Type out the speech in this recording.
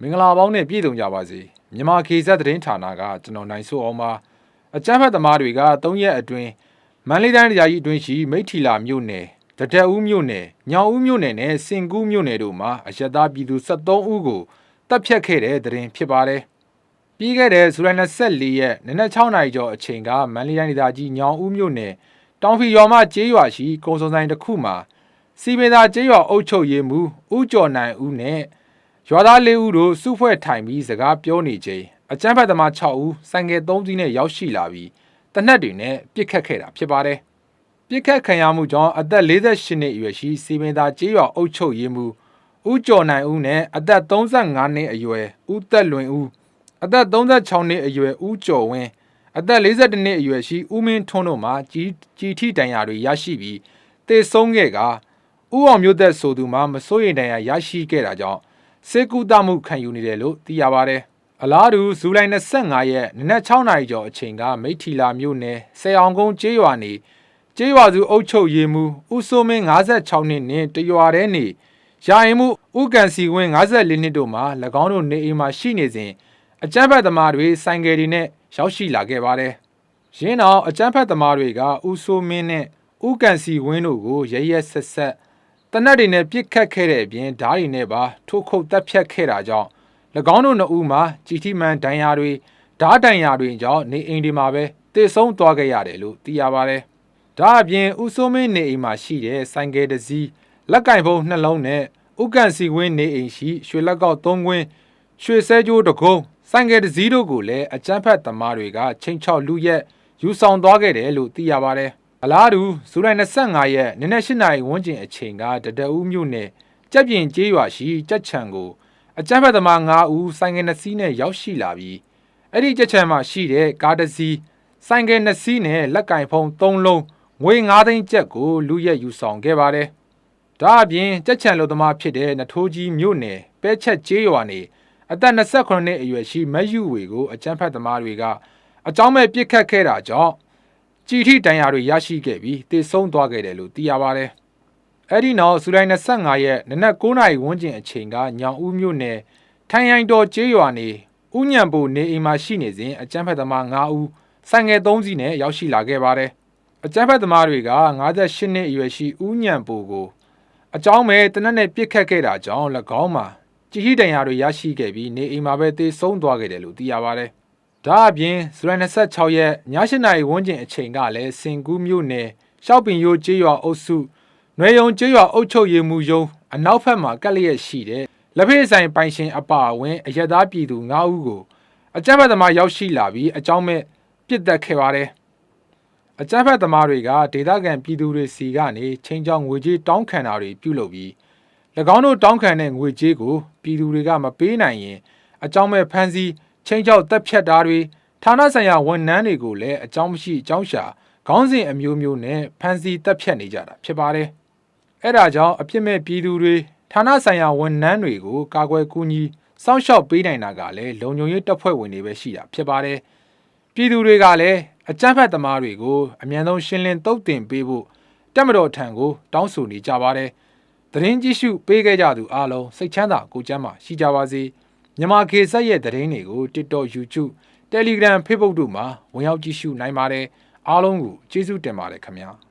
မင်္ဂလာပေါင်းနဲ့ပြည့်စုံကြပါစေမြန်မာခေဆက်သတင်းဌာနကကျွန်တော်နိုင်စိုးအောင်ပါအကြမ်းဖက်သမားတွေက3ရက်အတွင်းမန္တလေးတိုင်းတရားကြီးအတွင်းရှိမိထီလာမြို့နယ်တတက်ဦးမြို့နယ်ညောင်ဦးမြို့နယ်နဲ့စင်ကူးမြို့နယ်တို့မှာအရက်သားပြည်သူ73ဦးကိုတပ်ဖြတ်ခဲ့တဲ့သတင်းဖြစ်ပါတယ်ပြီးခဲ့တဲ့ဇူလိုင်24ရက်နနက်6နာရီကျော်အချိန်ကမန္တလေးတိုင်းတရားကြီးညောင်ဦးမြို့နယ်တောင်ဖီရွာမှကျေးရွာရှိကုံစုံဆိုင်တစ်ခုမှာစီပင်သာကျေးရွာအုပ်ချုပ်ရေးမှူးဦးကျော်နိုင်ဦးနဲ့ရွာသား၄ဦးတို့စုဖွဲ့ထိုင်ပြီးစကားပြောနေချိန်အကြမ်းဖက်သမား6ဦးဆိုင်ကယ်3စီးနဲ့ရောက်ရှိလာပြီးတနက်တွေနဲ့ပစ်ခတ်ခဲ့တာဖြစ်ပါတယ်။ပစ်ခတ်ခံရမှုကြောင့်အသက်48နှစ်အရွယ်ရှိစီပင်သာကျေးရွာအုပ်ချုပ်ရေးမှူးဦးကျော်နိုင်ဦးနဲ့အသက်35နှစ်အရွယ်ဦးသက်လွင်ဦးအသက်36နှစ်အရွယ်ဦးကျော်ဝင်းအသက်42နှစ်အရွယ်ရှိဦးမင်းထွန်းတို့မှကြီးထိတန်ရာတွေရရှိပြီးတေဆုံးခဲ့ကဦးအောင်မျိုးသက်ဆိုသူမှမစိုးရိမ်တန်ရာရရှိခဲ့တာကြောင့်စေကူတမှုခံယူနေတယ်လို့သိရပါတယ်။အလားတူဇူလိုင်25ရက်နနက်6နာရီကျော်အချိန်ကမိထီလာမြို့နယ်ဆယ်အောင်ကုန်းကျေးရွာနေကျေးရွာစုအုပ်ချုပ်ရေးမှူးဦးစိုးမင်း56နှစ်နဲ့တရွာထဲနေရာရင်မှုဦးကန်စီဝင်း54နှစ်တို့မှ၎င်းတို့နေအိမ်မှာရှိနေစဉ်အကြမ်းဖက်သမားတွေဆိုင်ကယ်တွေနဲ့ရောက်ရှိလာခဲ့ပါတယ်။ရင်းနောက်အကြမ်းဖက်သမားတွေကဦးစိုးမင်းနဲ့ဦးကန်စီဝင်းတို့ကိုရရက်ဆက်ဆက်တနက်တွေနဲ့ပြစ်ခတ်ခဲ့တဲ့အပြင်ဓားတွေနဲ့ပါထိုးခုတ်တပ်ဖြတ်ခဲ့တာကြောင့်၎င်းတို့နှစ်ဦးမှာကြီးထိမှန်ဒဏ်ရာတွေဓားဒဏ်ရာတွေကြောင့်နေအိမ်တွေမှာပဲတေဆုံးသွားခဲ့ရတယ်လို့သိရပါတယ်။ဒါအပြင်ဦးစိုးမင်းနေအိမ်မှာရှိတဲ့ဆိုင်ကယ်တစ်စီးလက်ကင်ဖုံးနှလုံးနဲ့ဦးကန်စီဝင်းနေအိမ်ရှိရွှေလက်ကောက်3ကွင်းရွှေစဲကြိုးတကုံးဆိုင်ကယ်တစ်စီးတို့ကိုလည်းအကြမ်းဖက်သမားတွေကချိန်ချောက်လူရက်ယူဆောင်သွားခဲ့တယ်လို့သိရပါတယ်။အလားတူဇူလိုင်25ရက်နနက်8နာရီဝန်းကျင်အချိန်ကတတဦးမြို့နယ်ကြက်ပြင်ကျေးရွာရှိကြက်ချံကိုအကြမ်းဖက်သမား9ဦးဆိုင်ကယ်2စီးနဲ့ရောက်ရှိလာပြီးအဲ့ဒီကြက်ချံမှာရှိတဲ့ကားတစ်စီးဆိုင်ကယ်2စီးနဲ့လက်ကင်ဖုံး3လုံးငွေ9သိန်းကျပ်ကိုလူရက်ယူဆောင်ခဲ့ပါတယ်။ဒါအပြင်ကြက်ချံလူသမားဖြစ်တဲ့နထိုးကြီးမြို့နယ်ပဲချက်ကျေးရွာနေအသက်28နှစ်အရွယ်ရှိမတ်ယူဝေကိုအကြမ်းဖက်သမားတွေကအကြောင်းမဲ့ပြစ်ခတ်ခဲ့တာကြောင့်ကြီးထိတန်ရာတွေရရှိခဲ့ပြီးတေဆုံးသွားခဲ့တယ်လို့သိရပါတယ်။အဲဒီနောက်ဇူလိုင်25ရက်နနက်9နာရီဝန်းကျင်အချိန်ကညောင်ဦးမြို့နယ်ထိုင်ရိုင်တော်ကျေးရွာနေဦးညံပိုနေအိမ်မှာရှိနေစဉ်အကြမ်းဖက်သမား9ဦးဆိုင်ငယ်3စီးနဲ့ရောက်ရှိလာခဲ့ပါတယ်။အကြမ်းဖက်သမားတွေက58နှစ်အရွယ်ရှိဦးညံပိုကိုအကြောင်းမဲ့တနက်နဲ့ပြစ်ခတ်ခဲ့တာကြောင့်၎င်းမှာကြီးထိတန်ရာတွေရရှိခဲ့ပြီးနေအိမ်မှာပဲတေဆုံးသွားခဲ့တယ်လို့သိရပါတယ်။ဒါအပြင်ဇူလိုင်26ရက်ည8နာရီဝန်းကျင်အချိန်ကလည်းစင်ကူးမြို့နယ်ရှောက်ပင်ရိုးကျေးရွာအုပ်စုနွေယုံကျေးရွာအုပ်ချုပ်ရေးမှူးရုံးအနောက်ဘက်မှာကပ်လျက်ရှိတဲ့လက်ဖက်ဆိုင်ပိုင်ရှင်အပါအဝင်အရက်သားပြည်သူ9ဦးကိုအကြမ်းဖက်သမားရောက်ရှိလာပြီးအကြောင်းမဲ့ပစ်တက်ခဲ့ပါတယ်။အကြမ်းဖက်သမားတွေကဒေသခံပြည်သူတွေစီကနေချင်းချောင်းငွေကြေးတောင်းခံတာတွေပြုလုပ်ပြီး၎င်းတို့တောင်းခံတဲ့ငွေကြေးကိုပြည်သူတွေကမပေးနိုင်ရင်အကြောင်းမဲ့ဖမ်းဆီးချင်းချောက်တပ်ဖြတ်တာတွေဌာနဆိုင်ရာဝန်ထမ်းတွေကိုလည်းအကြောင်းမရှိအကြောင်းရှာခေါင်းစဉ်အမျိုးမျိုးနဲ့ဖမ်းဆီးတပ်ဖြတ်နေကြတာဖြစ်ပါတယ်။အဲဒါကြောင့်အပြစ်မဲ့ပြည်သူတွေဌာနဆိုင်ရာဝန်ထမ်းတွေကိုကာကွယ်ကူညီစောင့်ရှောက်ပေးနိုင်တာကလည်းလုံခြုံရေးတပ်ဖွဲ့ဝင်တွေပဲရှိတာဖြစ်ပါတယ်။ပြည်သူတွေကလည်းအကြမ်းဖက်သမားတွေကိုအမြန်ဆုံးရှင်းလင်းသုတ်သင်ပေးဖို့တပ်မတော်ထံကိုတောင်းဆိုနေကြပါတယ်။သတင်းကြည့်ရှုပေးခဲ့ကြသူအားလုံးစိတ်ချမ်းသာကိုယ်ကျန်းမာရှိကြပါစေ။မြန်မာခေတ်ဆက်ရဲ့သတင်းတွေကို TikTok, YouTube, Telegram, Facebook တို့မှာဝင်ရောက်ကြည့်ရှုနိုင်ပါတယ်။အားလုံးကိုကျေးဇူးတင်ပါတယ်ခင်ဗျာ။